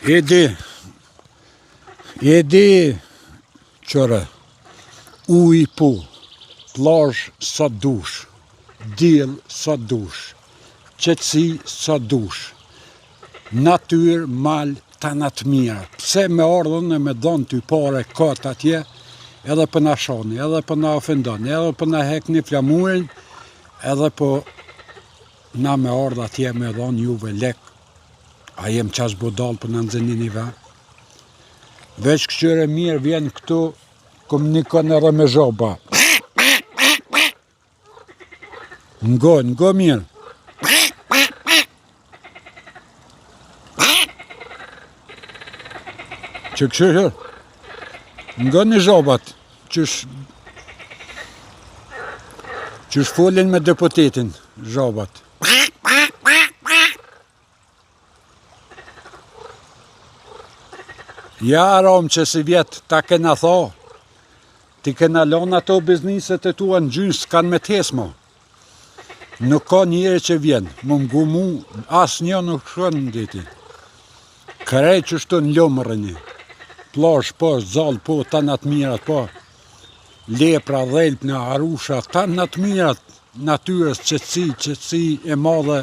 E di, qëre, uj pu, plazh sa dush, diell sa dush, qetësi sa dush, natyrë, mal, tana të mira. Pse me ardhën e me donë ty pare kot atje, edhe për na shoni, edhe për na ofendoni, edhe për na hekni flamurin, edhe për na me ardhë atje me donë juve lek, a jem qash budal për në nëzënin i ve. Veç këqyre mirë vjen këtu, komunikon edhe me zhoba. Ngo mirë. Që këshyre, ngo një zhobat, qësh folin me deputetin, zhobat. Ja, Rom, që si vjetë ta kena tha, ti kena lona ato bizniset e tua në gjynë, s'kan me tesmo. Nuk ka njëri që vjen, më ngumu, as një nuk shkon në diti. Krej që shtu në lumërëni, plash po, zalë po, ta në të mirat po, lepra, dhelp në arusha, ta në të mirat, natyres, qëtësi e madhe,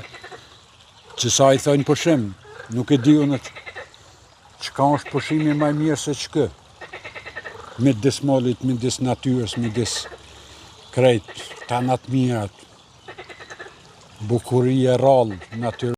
që sa i thojnë pushim, nuk e di unë qka është pushimi maj mirë se qkë. Midis molit, midis natyres, midis krejt, ta në të mirat, bukurie rallë, natyrë.